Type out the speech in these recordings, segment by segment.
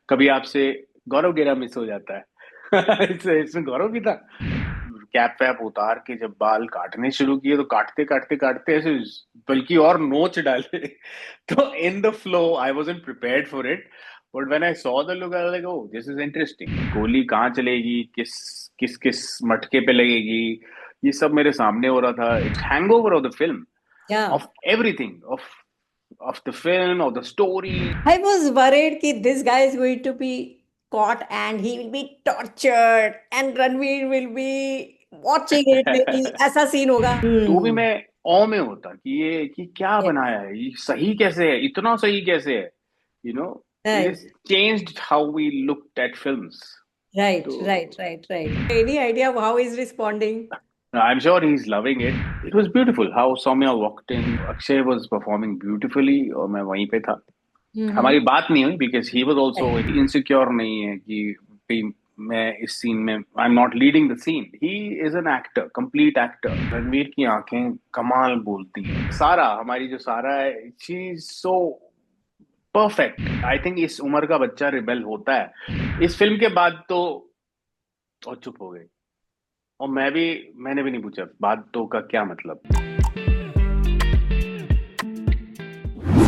कभी आपसे गौरव गेरा मिस हो जाता है। इसमें गौरव भी था। कैप वैप उतार के जब बाल काटने शुरू किए तो काटते काटते काटते ऐसे बल्कि और नोच डाले। तो in the flow I wasn't prepared for it, but when I saw the look I like oh this is interesting. गोली कहाँ चलेगी, किस किस किस मटके पे लगेगी, ये सब मेरे सामने हो रहा था। It's hangover of the film, Yeah. Of everything, of the film, of the story. I was worried that this guy is going to be caught and he will be tortured and Ranveer will be watching it maybe ऐसा scene होगा। तो भी मैं ऑ में होता कि ये कि क्या Yes. बनाया है, ये सही कैसे है, इतना सही कैसे है, you know. It Right, is changed how we looked at films. right, तो right, right, right. Any idea of how he's responding? I am sure he is loving it. It was beautiful how Saumya walked in, Akshay was performing beautifully और मैं वहीं पे था। Mm-hmm. हमारी बात नहीं हुई because he was Right. Also insecure, नहीं है कि मैं इस सीन में I am not leading the scene. He is an actor, complete actor. Ranveer की आंखें कमाल बोलती हैं। सारा, हमारी जो सारा है, she is so perfect. I think इस उम्र का बच्चा रिबेल होता है। इस फिल्म के बाद तो और चुप हो गए। और मैंने भी नहीं पूछा बात तो का क्या मतलब।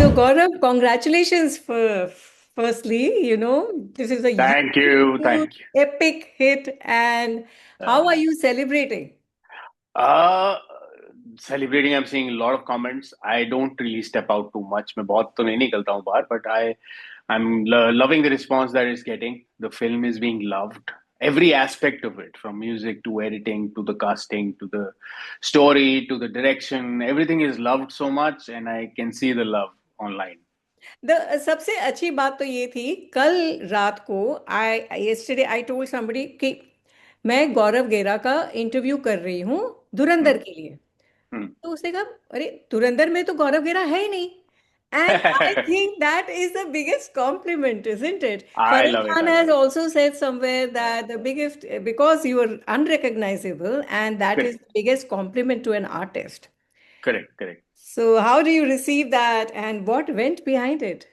So Gaurav, congratulations for firstly, this is a thank you, huge thank you. epic hit and how are you celebrating? Uh, celebrating, I'm seeing a lot of comments. I don't really step out too much. मैं बहुत तो नहीं निकलता हूँ बाहर, but I'm loving the response that it's getting. The film is being loved. Every aspect of it, from music to editing to the casting to the story to the direction, everything is loved so much, and I can see the love online. सबसे अच्छी बात तो ये थी कल रात को आई yesterday I told somebody कि मैं गौरव गेरा का इंटरव्यू कर रही हूँ धुरंधर Hmm. के लिए। Hmm. तो उसने कहा अरे धुरंधर में तो गौरव गेरा है ही नहीं। And I think that is the biggest compliment isn't it. I Farah love it. Khan I love has it. Also said somewhere that the biggest because you are unrecognisable and that is Correct. The biggest compliment to an artist. Correct. Correct. So how do you receive that and what went behind it?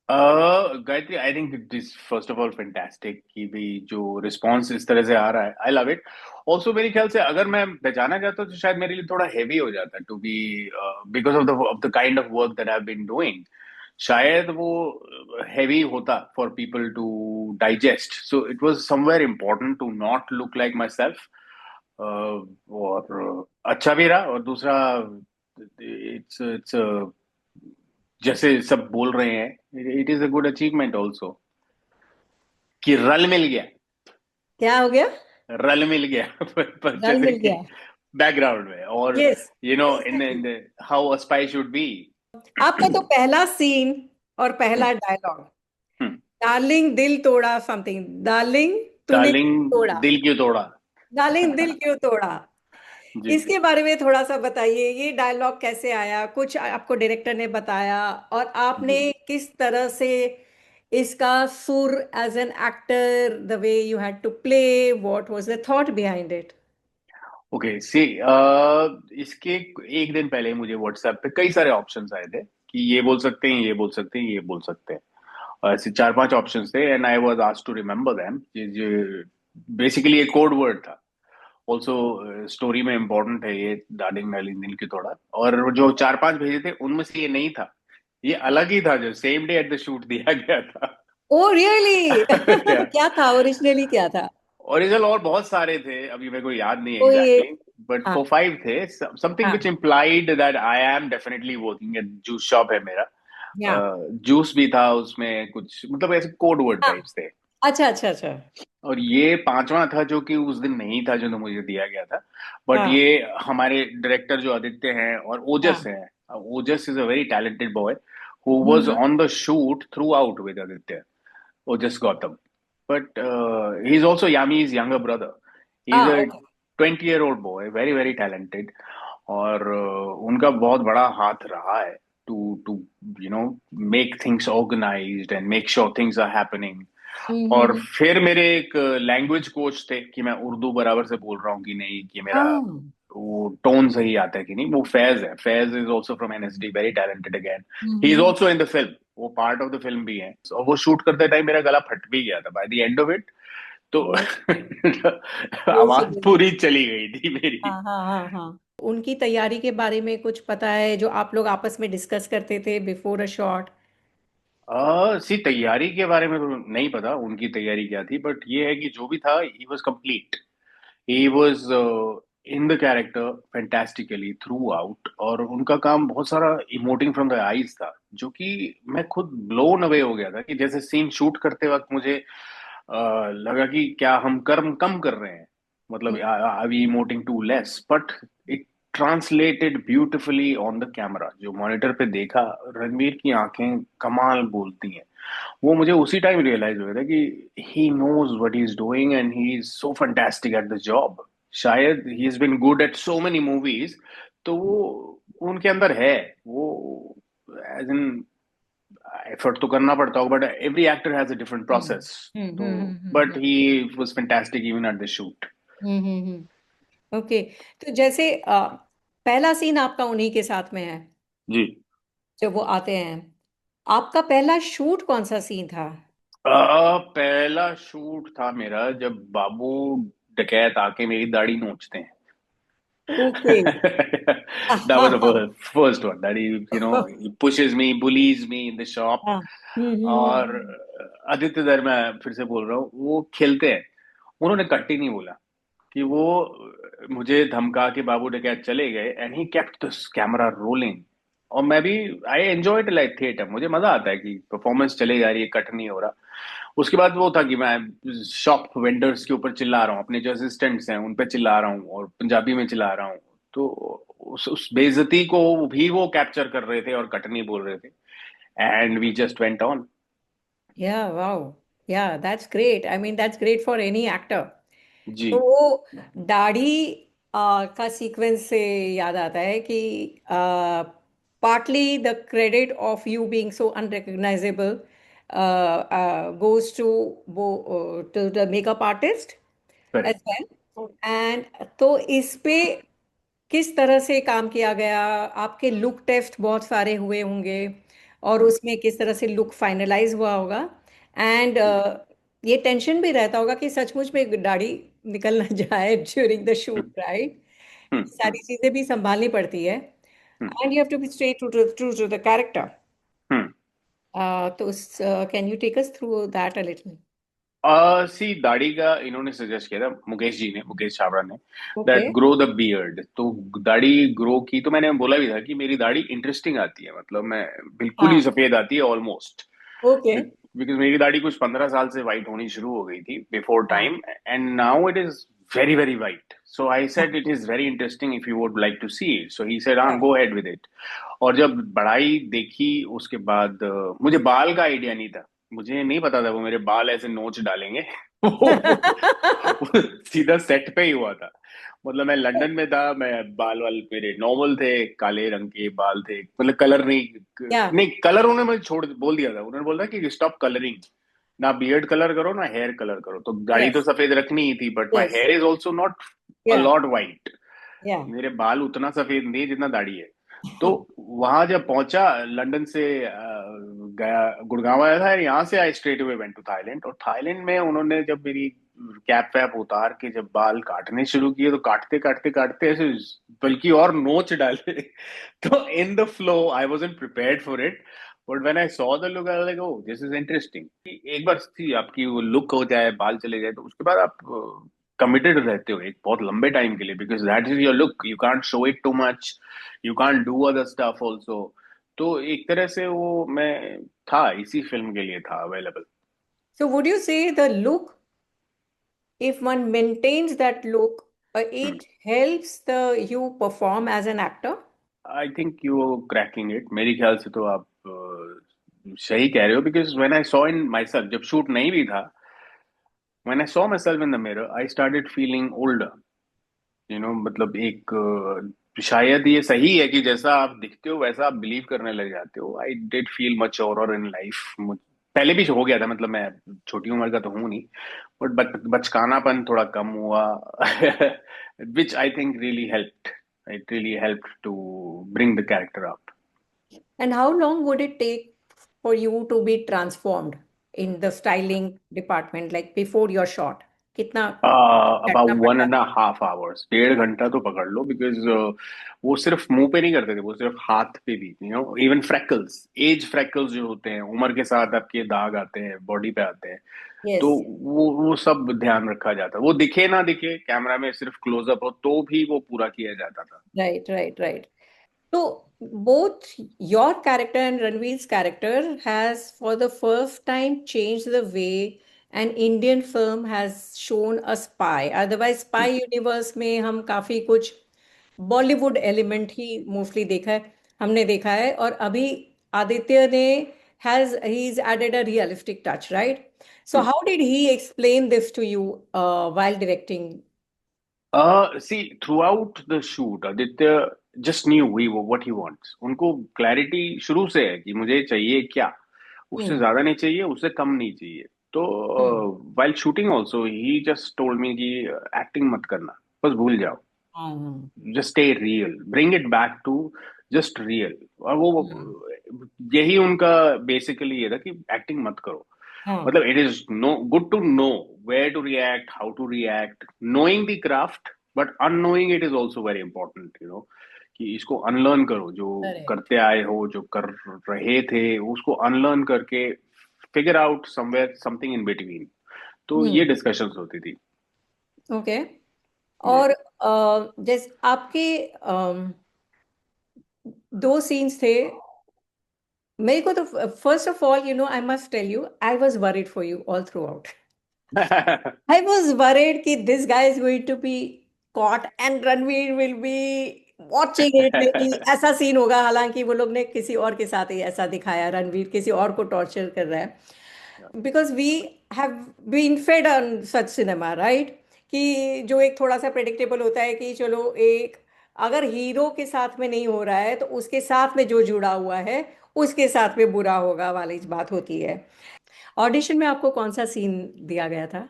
Gayatri, I think it is first of all fantastic कि भी जो response इस तरह से आ रहा है, I love it. Also मेरे ख्याल से अगर मैं पहचाना चाहता तो शायद मेरे लिए थोड़ा हैवी हो जाता to be, because of the kind of work that I have been doing. शायद वो हैवी होता for people to digest, so it was somewhere important to not look like myself. और अच्छा भी रहा, और दूसरा इट्स इट्स जैसे सब बोल रहे हैं, it is a good achievement also कि रल मिल गया। क्या हो गया? रल मिल गया। पर रल जैसे मिल कि गया। बैकग्राउंड में, और yes, you know in exactly. The how a spy should be. आपका तो पहला सीन और पहला डायलॉग, डार्लिंग दिल तोड़ा समथिंग, डार्लिंग तूने डार्लिंग क्यों तोड़ा, दिल क्यों तोड़ा। डार्लिंग दिल क्यों तोड़ा। जी जी। इसके बारे में थोड़ा सा बताइए, ये डायलॉग कैसे आया, कुछ आपको डायरेक्टर ने बताया और आपने जी। किस तरह से इसका सुर as an actor the way you had to play, what was the thought behind it? Okay see, इसके एक दिन पहले मुझे व्हाट्सएप पे कई सारे ऑप्शंस आए थे कि ये बोल सकते हैं, ये बोल सकते हैं, ये बोल सकते हैं। और ऐसे चार पांच ऑप्शंस थे, and I was asked to remember them. Basically एक कोड वर्ड था। ऑल्सो स्टोरी में इम्पोर्टेंट है ये, डार्लिंग डार्लिंग दिल की तोड़ा। और जो चार पांच भेजे थे उनमें से ये नहीं था, ये अलग ही था जो same day at the shoot दिया गया था। Oh really? क्या क्या था ओरिजिनली, क्या था? ओरिजिनल और बहुत सारे थे, अभी मेरे को याद नहीं कोई एग्जैक्टली, बट हाँ, फोर फाइव थे। समथिंग विच हाँ, implied that I am definitely working at juice shop है मेरा। हाँ, जूस भी था उसमें कुछ, मतलब ऐसे कोड वर्ड हाँ। टाइप्स थे। अच्छा, अच्छा, अच्छा। और ये पांचवा था जो कि उस दिन नहीं था, जो तो मुझे दिया गया था। बट हाँ, ये हमारे डायरेक्टर जो आदित्य हैं और ओजस हाँ। हैं, Ojas is a very talented boy who was hmm, on the shoot throughout with Aditya, Ojas Gautam. But he is also Yami's younger brother. He is a okay. 20 year old boy, very very talented. और उनका बहुत बड़ा हाथ रहा है to to you know make things organised and make sure things are happening. और हम्म। फिर मेरे एक लैंग्वेज कोच थे कि मैं उर्दू बराबर से बोल रहा हूँ कि नहीं, कि मेरा हाँ, वो टोन सही आता है कि नहीं। वो फैज है, Faiz is also from NSD, very talented again. He is hmm. Also in the film, वो पार्ट ऑफ द फिल्म भी है। और वो शूट करते टाइम मेरा गला फट भी गया था by the end of it. तो ओ, आवाज पूरी चली गई थी मेरी। हाँ हाँ हाँ हाँ। उनकी तैयारी के बारे में कुछ पता है जो आप लोग आपस में डिस्कस करते थे बिफोर अ शॉट? सी तैयारी के बारे में तो नहीं पता उनकी तैयारी क्या थी, बट ये है कि जो भी था he was complete. He was in the character fantastically through out. और उनका काम बहुत सारा इमोटिंग फ्रॉम द आईज था, जो कि मैं खुद ब्लोन अवे हो गया था। कि जैसे सीन शूट करते वक्त मुझे लगा कि क्या हम कर्म कम कर रहे हैं, मतलब are we emoting too less, but it translated beautifully on the camera. जो मॉनिटर पे देखा, रणवीर की आंखें कमाल बोलती हैं। वो मुझे उसी टाइम रियलाइज हुआ था कि he knows what he is doing and he is so fantastic at the job. शायद he is been good at so many movies, तो वो उनके अंदर है वो। एज इन एफर्ट तो करना पड़ता होगा, but every actor has a different process. तो but he was fantastic even at the shoot. Okay. तो जैसे पहला सीन आपका उन्हीं के साथ में है जी। जब वो आते हैं, आपका पहला शूट कौन सा सीन था? पहला शूट था मेरा जब बाबू डकैत आके मेरी दाढ़ी नोचते हैं। Okay. That was the first one that he pushes me, bullies me in the shop. हाँ। और आदित्य धर, मैं फिर से बोल रहा हूँ, वो खेलते हैं। उन्होंने कट ही नहीं बोला कि वो मुझे धमका के बाबू डकैत चले गए, and he kept this camera rolling. और मैं भी आई एंजॉयड लाइक थिएटर, मुझे मजा आता है कि परफॉर्मेंस चले जा रही है, कट नहीं हो रहा। उसके बाद वो था कि मैं शॉप वेंडर्स के ऊपर चिल्ला रहा हूँ, अपने जो असिस्टेंट्स हैं उन पे चिल्ला रहा हूँ और पंजाबी में चिल्ला रहा हूँ। तो उस बेइज्जती को भी वो कैप्चर कर रहे थे और कट नहीं बोल रहे थे, and we just went on. Yeah wow. Yeah that's great, I mean that's great for any actor. जी। तो वो दाढ़ी का सीक्वेंस से याद आता है कि partly the credit of you being so unrecognisable goes to the makeup artist as correct. well. And तो इस पे किस तरह से काम किया गया? आपके लुक टेस्ट बहुत सारे हुए होंगे और उसमें किस तरह से लुक फाइनलाइज हुआ होगा? एंड ये टेंशन भी रहता होगा कि सचमुच में दाढ़ी निकल ना जाए during the shoot, right? Hmm. सारी चीजें भी संभालनी पड़ती है hmm. And you have to be straight true to the character. Hmm. तो can you take us through that a little? See दाढ़ी का इन्होंने सजेस्ट किया था, मुकेश जी ने, मुकेश छाबड़ा ने, okay. That grow the beard. तो दाढ़ी ग्रो की तो मैंने बोला भी था कि मेरी दाढ़ी इंटरेस्टिंग आती है, मतलब मैं बिल्कुल ही हाँ। सफेद आती है ऑलमोस्ट। ओके। बिकॉज मेरी दाढ़ी कुछ 15 साल से वाइट होनी शुरू हो गई थी बिफोर हाँ time, and now it is very very white. So I हाँ said it is very interesting if you would like to see it. So he said हाँ, हाँ। Go ahead with it. और जब बड़ाई देखी उसके बाद मुझे बाल का आइडिया नहीं था। मुझे नहीं पता था वो मेरे बाल ऐसे नोच डालेंगे। वो सीधा सेट पे ही हुआ था। मतलब मैं लंदन में था, मैं बाल वाल मेरे नॉर्मल थे, काले रंग के बाल थे, मतलब कलर नहीं। या नहीं, कलर उन्होंने मुझे छोड़ बोल दिया था। उन्होंने बोला कि स्टॉप कलरिंग, ना बियर्ड कलर करो ना हेयर कलर करो। तो दाढ़ी तो यस सफेद रखनी ही थी, but my yes here is also not a या लॉट वाइट। या मेरे बाल उतना सफेद नहीं है जितना दाढ़ी है। तो वहां जब पहुंचा, लंदन से गया, गुड़गांव आया था, यहाँ से I straight away went to Thailand. और थाईलैंड में उन्होंने जब मेरी कैप वैप उतार के जब बाल काटने शुरू किए, तो काटते काटते काटते ऐसे बल्कि और नोच डाले। तो in the flow I wasn't prepared for it, but when I saw the look I like, oh this is interesting. एक बार थी आपकी वो लुक हो जाए, बाल चले जाए, तो उसके बाद आप कमिटेड रहते हो एक बहुत लंबे टाइम के लिए, because that is your look, you can't show it too much, you can't do other stuff also. तो एक तरह से वो मैं था, इसी फिल्म के लिए था अवेलेबल। सो वुड यू से the look, if one maintains that look, it helps the you perform as an actor? I think you cracking it, मेरे ख्याल से तो आप सही कह रहे हो। Because when I saw in my self, जब शूट नहीं भी था, when I saw my self in the mirror, I started feeling older. मतलब एक शायद ये सही है कि जैसा आप दिखते हो वैसा आप बिलीव करने लग जाते हो। I did feel much over in life. पहले भी हो गया था, मतलब मैं छोटी उम्र का तो हूँ नहीं, बट बचकानापन थोड़ा कम हुआ which I think really helped, it really helped to bring the character up. And how long would it take for you to be transformed in the styling department, like before your shot? कितना about बैठना one पड़ता and था? Half hours, 1.5 घंटा तो पकड़ लो, because वो सिर्फ मुंह पे नहीं करते थे, वो सिर्फ हाथ पे भी, इवन फ्रैकल्स, एज फ्रैकल्स जो होते हैं, उम्र के साथ आपके दाग आते हैं, बॉडी पे आते हैं, तो Yes, वो सब ध्यान रखा जाता है, वो दिखे ना दिखे, कैमरा में सिर्फ क्लोजअप हो तो भी वो पूरा किया जाता था। right, right, right. So both your character and Ranveer's character has for the first time changed the way an Indian film has shown a spy. Otherwise, spy universe में हम काफी कुछ बॉलीवुड एलिमेंट ही मोस्टली देखा है, हमने देखा है। और अभी आदित्य ने has he is added a realistic touch, right? So how did he explain this to you while directing? See, throughout the shoot, Aditya just knew what he wants. उनको क्लैरिटी शुरू से है कि मुझे चाहिए क्या, उससे हम्म, ज्यादा नहीं चाहिए, उससे कम नहीं चाहिए। तो hmm, while shooting also he just told me कि एक्टिंग मत करना, बस भूल जाओ, hmm, just stay real, bring it back to just real. और हम्म, यही उनका बेसिकली ये था कि एक्टिंग मत करो, हाँ, मतलब it is no good to know where to react, how to react, knowing the craft, but unknowing it is also very important, कि इसको अनलर्न करो, जो करेक्ट। करते आए हो, जो कर रहे थे, उसको अनलर्न करके figure out somewhere something in between. तो ये हम्म, डिस्कशंस होती थी। ओके। जी। और जैसे आपके दो सीन्स थे, मेरे को तो first of all I must tell you I was worried for you all throughout. I was worried कि this guy is going to be caught and Ranveer will be watching it, maybe ऐसा scene होगा। हालांकि वो लोग ने किसी और के साथ ही ऐसा दिखाया, रणवीर किसी और को टॉर्चर कर रहा है। Because we have been fed on such cinema, right? कि जो एक थोड़ा सा प्रेडिक्टेबल होता है कि चलो एक अगर हीरो के साथ में नहीं हो रहा है तो उसके साथ में जो जुड़ा हुआ है उसके साथ में बुरा होगा वाली बात होती है। ऑडिशन में आपको कौन सा सीन दिया गया था?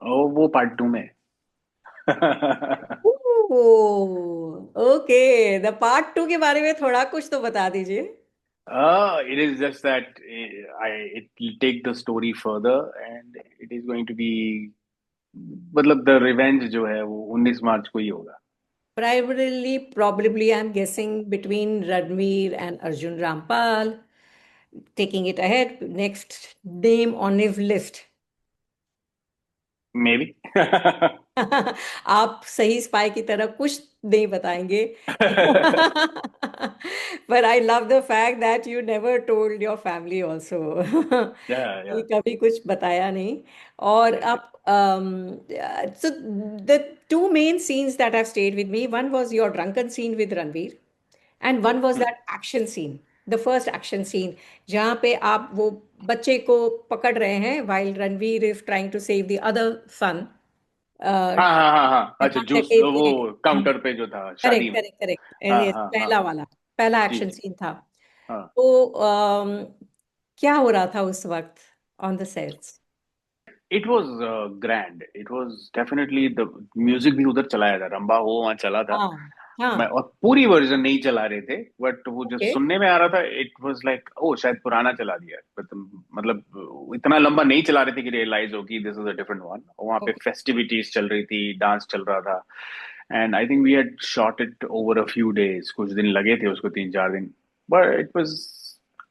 वो पार्ट 2 में। ओके, द पार्ट टू के बारे में थोड़ा कुछ तो बता दीजिए। It is just that it will take the story further, and it is going to be, मतलब द रिवेंज जो है वो 19 मार्च को ही होगा। Primarily, probably, I'm guessing between Ranveer and Arjun Rampal. Taking it ahead, next name on his list. May be. आप सही spy की तरह कुछ नहीं बताएंगे। पर I love the fact that you never told your family also. या या ये कभी कुछ बताया नहीं। और करेक्ट। आप so the two main scenes that have stayed with me, one was your drunken scene with Ranveer and one was that action scene, the first action scene जहाँ पे आप वो बच्चे को पकड़ रहे हैं while Ranveer is trying to save the other son, हाँ हाँ हाँ हाँ, अच्छा, जूस कर्नाटक वो में। काउंटर पे जो था शादी करेक्ट, में। Correct, correct. हाँ हाँ हाँ। पहला वाला, पहला जी एक्शन जी। सीन था। हाँ। तो क्या हो रहा था उस वक्त on the sets? It was grand, it was definitely, the music भी उधर चलाया था, रंबा हो वहाँ चला था। हाँ, मैं, हाँ, और पूरी वर्जन नहीं चला रहे थे, बट वो जो ओके, सुनने में आ रहा था, इट वाज लाइक ओ शायद पुराना चला दिया, मतलब इतना लंबा नहीं चला रहे थे कि रियलाइज हो कि this is a different one. वहाँ पे ओके। फेस्टिविटीज चल रही थी, डांस चल रहा था, and I think we had shot it over a few days, कुछ दिन लगे थे उसको, 3-4 दिन, but it was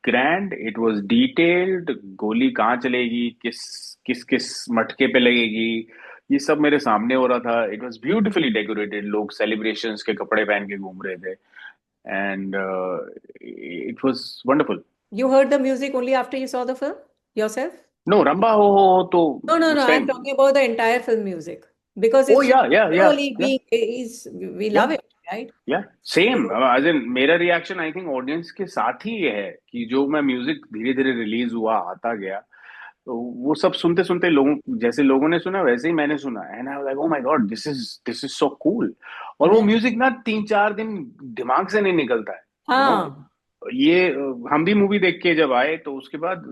grand, it was detailed, गोली कहाँ चलेगी, किस किस किस मटके पे लगेगी, ये सब मेरे सामने हो रहा था। इट वाज ब्यूटिफुली डेकोरेटेड, लोग सेलिब्रेशंस के कपड़े पहन के घूम रहे थे, and it was wonderful. You heard the music only after you saw the film yourself? No, Rambha Ho तो No, no, no. उस I'm टाइम। talking about the entire film music because oh it's just या really या being is we या love it, right? या same So, as in, मेरा reaction I think audience के साथ ही ये है कि जो मैं म्यूजिक धीरे धीरे रिलीज हुआ आता गया, तो वो सब सुनते सुनते, लोगों जैसे लोगों ने सुना वैसे ही मैंने सुना, and I was like oh my God, this is so cool. और वो yeah. म्यूजिक ना 3-4 दिन दिमाग से नहीं निकलता है, यू नो। हाँ, ये हम भी मूवी देख के जब आए तो उसके बाद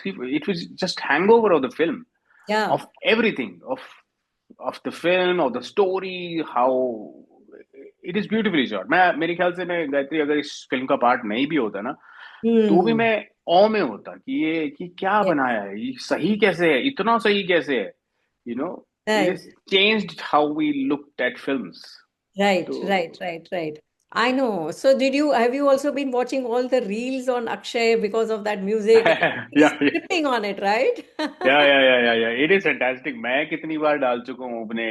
it was just hangover of the film, या। of everything, of the film, of the story, how it is beautifully shot. मैं मेरे ख्याल से मैं गायत्री अगर इस फिल्म का पार्ट नहीं भी होता ना, तो भी हम्म। मैं ऑ में होता कि ये कि क्या बनाया है, ये सही कैसे है, इतना सही कैसे है, you know it right is changed how we looked at films. Right तो right right right. I know. So did you have you also been watching all the reels on Akshay because of that music? या He's tripping on it, right? या it is fantastic. मैं कितनी बार डाल चुका हूँ अपने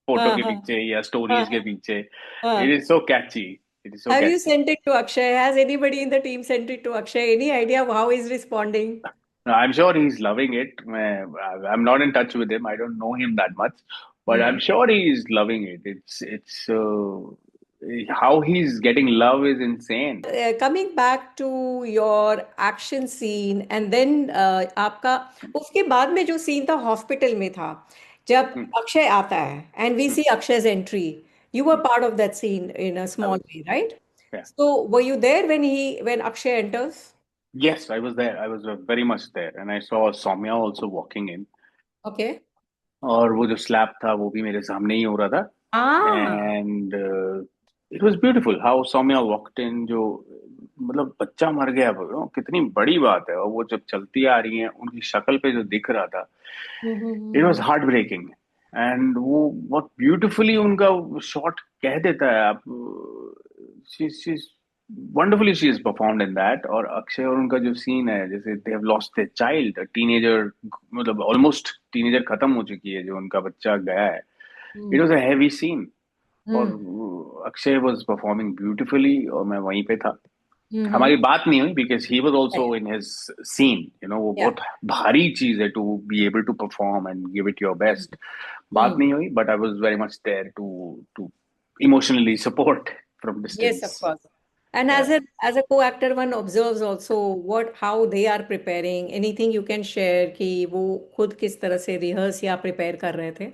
photo हाँ के हाँ पीछे या हाँ स्टोरीज के पीछे। इट हाँ। Is so catchy, it is so Have you catchy. sent it to Akshay? Has anybody in the team sent it to Akshay? Any idea of how he's responding? I'm sure he's loving it. I'm not in touch with him. I don't know him that much, but I'm Hmm. sure he's loving it. It's how he's getting love is insane. Coming back to your action scene and then आपका उसके बाद में जो scene था hospital में था, जब Hmm, Akshay आता है and we hmm, see Akshay's entry, you were hmm. part of that scene in a I small was, way, right? yeah. So were you there when Akshay enters? Yes, I was there. I was very much there, and I saw Soumya also walking in. Okay. और वो जो slab था वो भी मेरे सामने ही हो रहा था। Ah. And it was beautiful how Saumya walked in. जो मतलब बच्चा मर गया वो कितनी बड़ी बात है, और वो जब चलती आ रही है उनकी शक्ल पे जो दिख रहा था, it was Mm-hmm. Heartbreaking. And वो बहुत ब्यूटीफुली उनका शॉट कह देता है आप, she wonderfully she is performed in that. और अक्षय और उनका जो सीन है, जैसे they have lost their child, teenager, मतलब ऑलमोस्ट टीनेजर खत्म हो चुकी है, जो उनका बच्चा गया है। It was a heavy scene. और Mm-hmm. Akshay was performing beautifully और मैं वहीं पे था। Mm-hmm. हमारी बात नहीं हुई because he was also in his scene, वो Yeah. बहुत भारी चीज है to be able to perform and give it your best. बात Mm-hmm. नहीं हुई, but I was very much there to emotionally support from Yes, of distance. course. And as a co-actor, one observes also what how they are preparing. Anything you can share कि वो खुद किस तरह से rehearse या prepare कर रहे थे?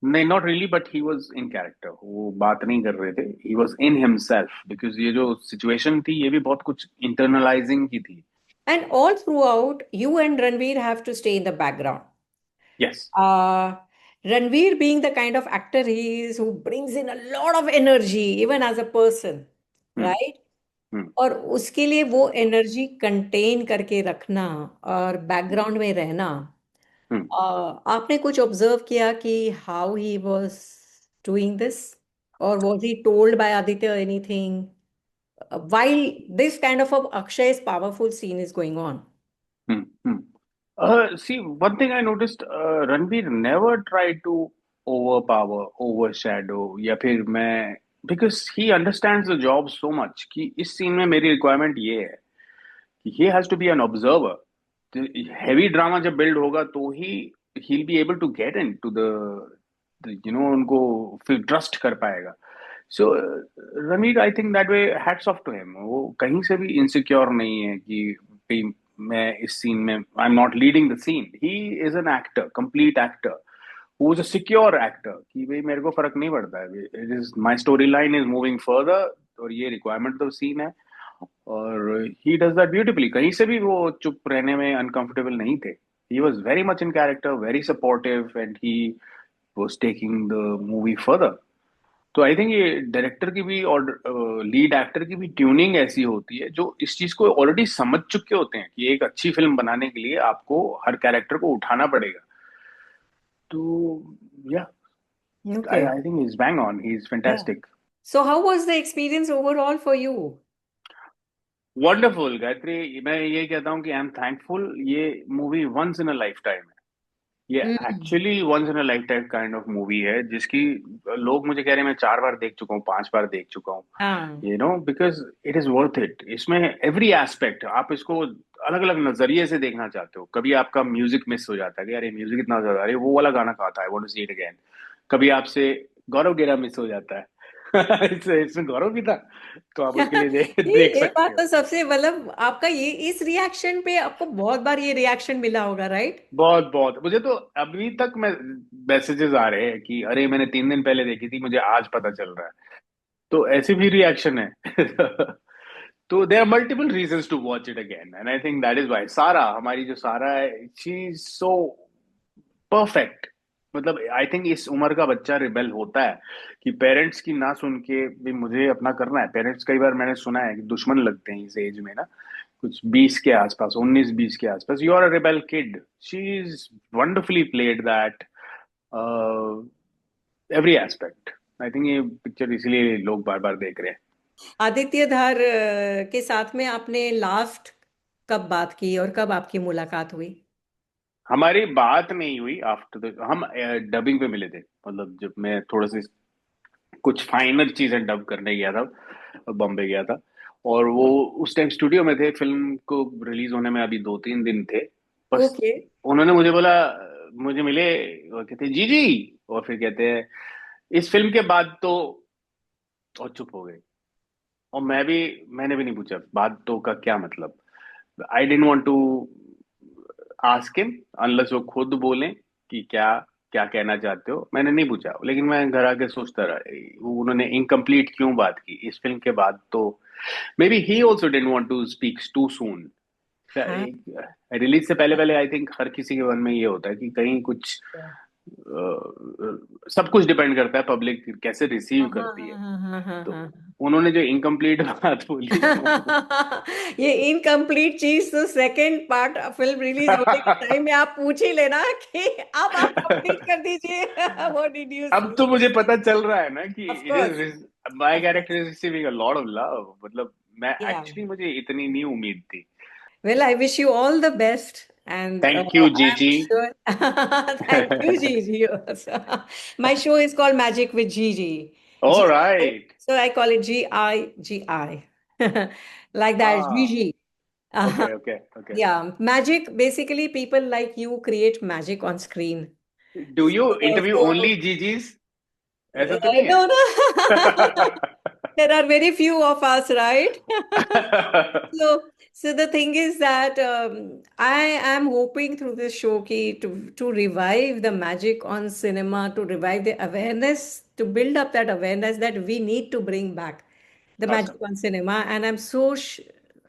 नहीं, not really, but he was in character. वो बात नहीं कर रहे थे, he was in himself, because ये जो सिचुएशन थी ये भी बहुत कुछ इंटरनलाइजिंग की थी। And all throughout, you and Ranveer have to stay in the background. Yes. Uh, Ranveer being the kind of actor he is, who brings in a lot of energy, even as a person, hmm, right? हम्म, और उसके लिए वो energy contain करके रखना और background में रहना, हम्म, आपने कुछ ऑब्जर्व किया कि how he was doing this, और was he told by Aditya anything while this kind of a Akshay's powerful scene is going on? Hmm, hmm. See, one thing I noticed, Ranveer never tried to overpower, overshadow, या फिर मैं, because he understands the job so much कि इस scene में मेरी requirement ये है कि he has to be an observer। Heavy drama जब बिल्ड होगा तो ही he'll be able to get into उनको फिर ट्रस्ट कर पाएगा। So Ranveer, I think that way, hats off to him. वो कहीं से भी इनसिक्योर नहीं है कि मैं इस सीन में I am not leading the scene. He is an actor, complete actor, who is a secure actor कि भाई मेरे को फर्क नहीं पड़ता है, it is my story line is moving further, और ये रिक्वायरमेंट तो सीन है। और ही डज दैट ब्यूटिफुली। कहीं से भी वो चुप रहने में अनकंफर्टेबल नहीं थे। He was very much in character, very supportive, and he was taking the movie further. तो आई थिंक ये डायरेक्टर की भी और लीड एक्टर की भी ट्यूनिंग ऐसी होती है, जो इस चीज को ऑलरेडी समझ चुके होते हैं कि एक अच्छी फिल्म बनाने के लिए आपको हर कैरेक्टर को उठाना पड़ेगा। तो yeah, I Okay. I think is bang on, he is Yeah. Fantastic. So how was the experience overall for you? Wonderful Gayatri, मैं ये कहता हूँ कि आई एम थैंकफुल। ये movie once in a lifetime है। ये Mm. Actually once in a lifetime kind of movie है, जिसकी लोग मुझे कह रहे हैं मैं 4 बार देख चुका हूँ, 5 बार देख चुका हूँ। हाँ। Because it is worth it. इसमें एवरी एस्पेक्ट आप इसको अलग अलग नजरिए से देखना चाहते हो। कभी आपका म्यूजिक मिस हो जाता है कि अरे म्यूजिक इतना ज्यादा, अरे वो वाला गाना कहाँ था, I want to see it again. कभी आपसे गौरव गेरा मिस हो जाता है। इसमें गौरव भी था, तो आप उसके लिए देख ये सकते बात हो। तो सबसे मतलब आपका ये इस रिएक्शन पे आपको बहुत बार ये रिएक्शन मिला होगा, राइट? बहुत बहुत, मुझे तो अभी तक मैं मैसेजेस आ रहे हैं कि अरे मैंने 3 दिन पहले देखी थी, मुझे आज पता चल रहा है। तो ऐसे भी रिएक्शन है। तो there are multiple reasons to watch it again, and I think that is why Sara, हमारी जो सारा है, शी इज सो परफेक्ट। मतलब आई थिंक इस उम्र का बच्चा रिबेल होता है कि पेरेंट्स की ना सुन के भी मुझे अपना करना है। पेरेंट्स कई बार मैंने सुना है कि दुश्मन लगते हैं इस एज में ना, कुछ 20 के आसपास, 19-20 के आसपास। You are a rebel kid, she is wonderfully played that every aspect. I think ये पिक्चर इसीलिए लोग बार बार देख रहे हैं। आदित्य धार के साथ में आपने लास्ट कब बात की और कब आपकी मुलाकात हुई? हमारी बात नहीं हुई आफ्टर द, हम डबिंग पे मिले थे। मतलब जब मैं थोड़ा सा कुछ फाइनल चीजें डब करने गया था, बॉम्बे गया था, और वो उस टाइम स्टूडियो में थे, फिल्म को रिलीज होने में अभी 2-3 दिन थे बस। ओके। उन्होंने मुझे बोला, मुझे मिले, और कहते जी जी, और फिर कहते हैं इस फिल्म के बाद तो, और चुप हो गए। और मैंने भी नहीं पूछा बात तो का क्या मतलब। I don't want to ask him unless वो खुद बोलें कि क्या क्या कहना चाहते हो। मैंने नहीं पूछा, लेकिन मैं घर आके सोचता रहा, वो उन्होंने इनकम्प्लीट क्यों बात की इस फिल्म के बाद तो। Maybe he also didn't want to speak too soon. हाँ रिलीज से पहले पहले आई थिंक हर किसी के मन में ये होता है कि कहीं कुछ सब कुछ डिपेंड करता है पब्लिक कैसे रिसीव हाँ करती है। हाँ हाँ हाँ तो हाँ। उन्होंने जो इनकम्प्लीट बात बोली वो ये इनकम्प्लीट चीज तो सेकंड पार्ट फिल्म रिलीज होने के टाइम में आप पूछ ही लेना कि अब आप कंप्लीट कर दीजिए। व्हाट डिड यू अब सी? तो मुझे पता चल रहा है ना कि of it course. Is my of character course. Is receiving a lot of love. मतलब मैं या एक्चुअली, मुझे इतनी नहीं उम्मीद थी। well, I wish you all the best, and thank you I'm जीजी। sure. Thank you, Gigi. Also. My show is called Magic with Gigi. Gi, alright. so I call it Gigi, like that, हाँ, Gigi. Uh, okay okay okay. yeah, magic. Basically, people like you create magic on screen. Do you interview So, only जीजीज? ऐसा तो नहीं है? no, no. There are very few of us, right? So the thing is that I am hoping through this show to revive the magic on cinema, to revive the awareness, to build up that awareness that we need to bring back the magic awesome, on cinema. And I'm so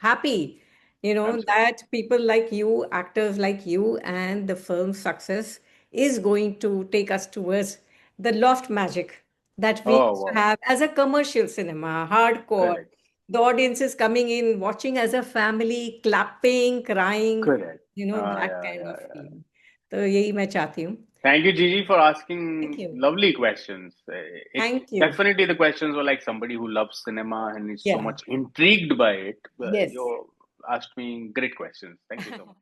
happy, absolutely. that people like you, actors like you, and the film's success is going to take us towards the lost magic that we Oh used to wow, have as a commercial cinema, hardcore. correct, The audience is coming in, watching as a family, clapping, crying, correct. that Yeah, kind yeah, of yeah. feeling. तो यही मैं चाहती हूँ. Thank you, Gigi, for Thank asking you. lovely questions. It Thank you. definitely, the questions were like somebody who loves cinema and is so Yeah. much intrigued by it. Yes. You asked me great questions. Thank you so much.